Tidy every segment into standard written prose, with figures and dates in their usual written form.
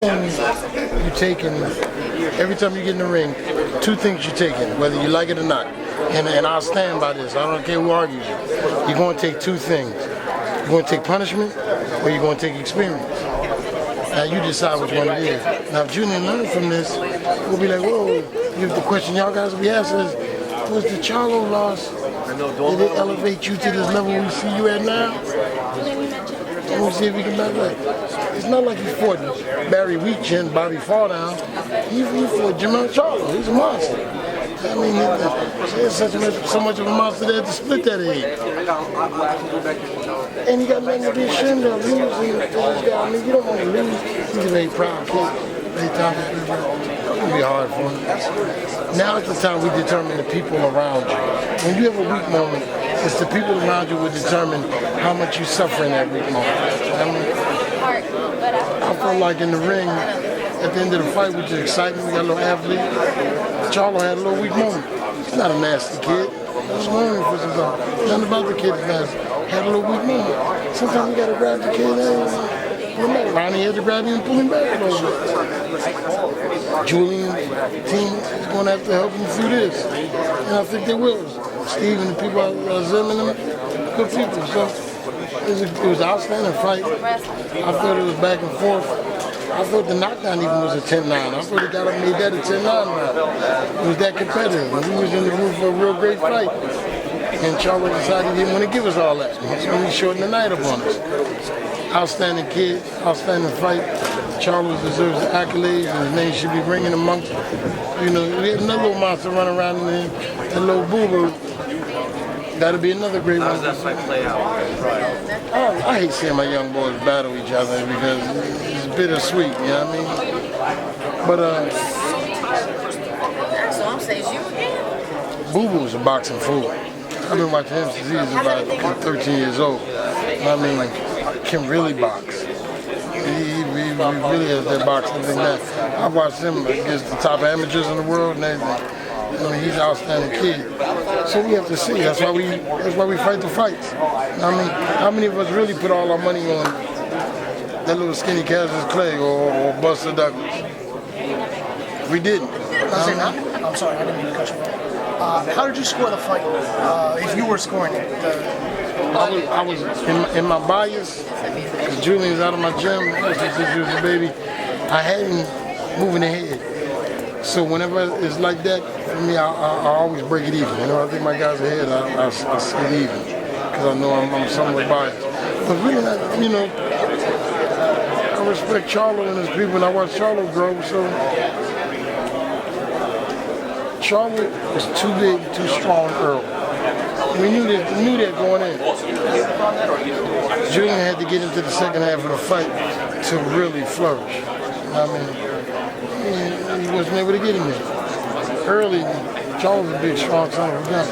You're taking, every time you get in the ring, two things you're taking, whether you like it or not. And I'll stand by this. I don't care who argues you. You're going to take two things. You're going to take punishment or you're going to take experience. Now you decide which one it is. Now if Julian learns from this, we'll be like, whoa, the question y'all guys will be asking is, was the Charlo loss, did it elevate you to this level we see you at now? Let me see if we can back up. It's not like he fought Barry Wheatchin, Bobby Falldown. He fought Jermell Charlo. He's a monster. I mean, there's so much of a monster there to split that egg. And he got nothing to be ashamed of. I mean, you don't want to lose. He's a very proud kid. Very talented. It's going to be hard for him. Now is the time we determine the people around you. When you have a weak moment, it's the people around you will determine how much you suffer in that weak moment. I mean, I felt like in the ring, at the end of the fight, which is exciting, we got a little athlete. Charlo had a little weak moment. He's not a nasty kid. Nothing about the kid is nasty. Had a little weak moment. Sometimes we got to grab the kid Ronnie had to grab him and pull him back a little bit. Julian's team is going to have to help him through this. And I think they will. Steve and the people out Zim and them, good people. So it was an outstanding fight. I thought it was back and forth. I thought the knockdown even was a 10-9. I thought he made that a 10-9 round. It was that competitive. And we was in the room for a real great fight. And Charlo decided he didn't want to give us all that. So he shortened the night up on us. Outstanding kid, outstanding fight. Charlo deserves the accolades, and his name should be ringing amongst. You know, we had another little monster running around in there, that little boo-boo. That'll be another great one. How does that fight play out? I hate seeing my young boys battle each other because it's bittersweet, you know what I mean? But So I'm saying you again. Boo Boo's a boxing fool. I've been watching him since he was about 13 years old. I mean, can really box. He really has that boxing thing down. I've watched him against the top amateurs in the world and everything. I mean, he's an outstanding kid. So we have to see. That's why we fight the fights. I mean, how many of us really put all our money on that little skinny Cassius Clay or Buster Douglas? We didn't. I'm sorry, I didn't mean to cut you off. How did you score the fight? If you were scoring it? I was in my bias, because Julian's out of my gym, since he was a baby. I had him moving ahead. So whenever it's like that, for me, I always break it even. You know, I think my guys ahead, I see it even, because I know I'm somewhat biased. But really, you know, I respect Charlo and his people, and I watched Charlo grow, so Charlo was too big, too strong early. We knew that going in. Julian had to get into the second half of the fight to really flourish. I mean, he wasn't able to get him there. Early, Charles was a big, strong son of a gun.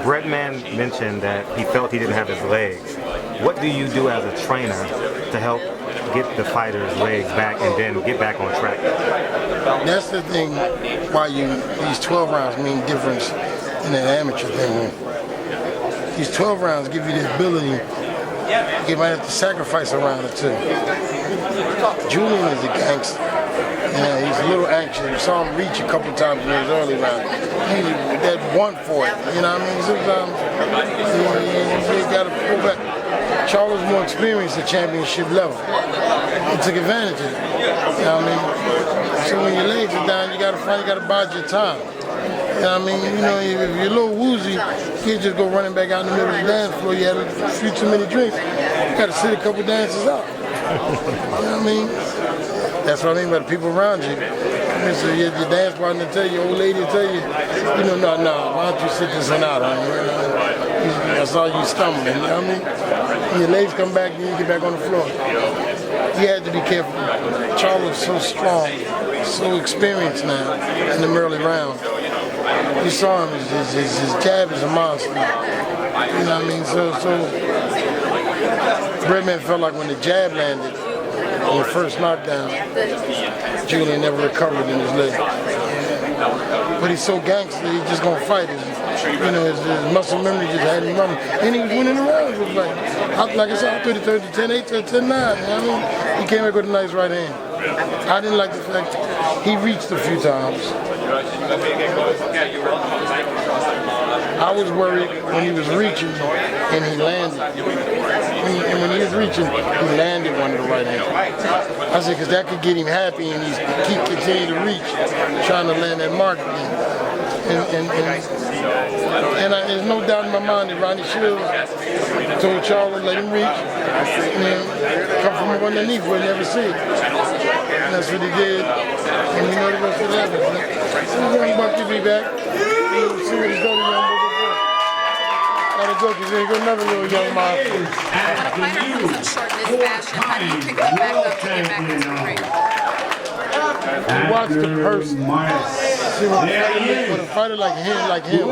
Breadman mentioned that he felt he didn't have his legs. What do you do as a trainer to help get the fighter's legs back and then get back on track? That's the thing why these 12 rounds mean difference in an amateur thing. These 12 rounds give you the ability, you might have to sacrifice a round or two. Julian is a gangster. Yeah, he's a little anxious. You saw him reach a couple times in his early round. He had want for it. You know what I mean? Sometimes you got to pull back. Charlo's more experienced at championship level. He took advantage of it. You know what I mean? So when your legs are down, you got to bide your time. You know what I mean? You know, if you're a little woozy, you can't just go running back out in the middle of the dance floor. You had a few too many drinks. You got to sit a couple dances out. You know what I mean? That's what I mean by the people around you. So your dance partner tell you, old lady tell you, you know, no, why don't you sit this one out? I saw you stumbling, you know what I mean? When your legs come back, you get back on the floor. You had to be careful. Charlo's so strong, so experienced now in the early round. You saw him, his jab is a monster. You know what I mean? So Breadman felt like when the jab landed, on the first knockdown, Julian never recovered in his leg. But he's so gangster, he's just gonna fight it. You know, his muscle memory just had him running. And he was winning the rounds with like I said, I threw the 10-8 to 10-9. You know what I mean? He came back with a nice right hand. I didn't like the fact he reached a few times. I was worried when he was reaching and he landed. And when he was reaching, he landed one of the right hands. I said, because that could get him happy and he keep continuing to reach, trying to land that mark again. And there's no doubt in my mind that Ronnie Shields told Charlo let him reach and then come from underneath where he never see it. And that's what he did. And you know the rest of that. So young buck to be back. We'll see what he's going to do. Gotta go because there's another little young man. When a fighter comes up short in this fashion, how do you pick them back up to get back into the ring? Watch the person. See when a fighter like him,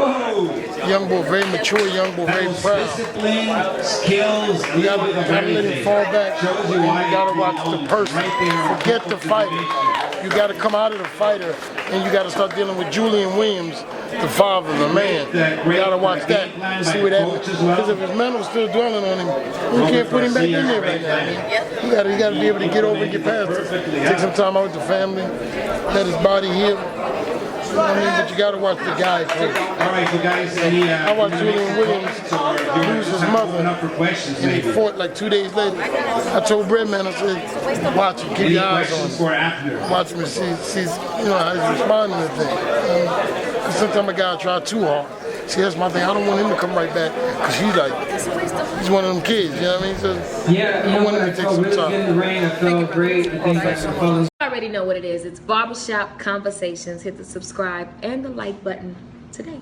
young boy, very mature, young boy, very proud. Skills. You gotta let him fall back. And you gotta watch the person. Forget the fighter. You gotta come out of the fighter and you gotta start dealing with Julian Williams, the father, the man. You gotta watch that and see what happens. Because if his mental's still dwelling on him, you can't put him back in there right now. Man. You gotta be able to get over and get past it. Take some time out with the family, let his body heal. You know what I mean? But you gotta watch the guy first. All right, so guys, I watched Julian Williams lose his mother, and he fought like 2 days later. I told Breadman, I said, watch him, keep your eyes on him. Watch him and see you know, how he's responding to things. Because sometimes a guy try too hard. See, that's my thing. I don't want him to come right back because he's one of them kids, you know what I mean? So I want him to take some time. In the ring, I felt great. I think I felt You already know what it is. It's Barbershop Conversations. Hit the subscribe and the like button today.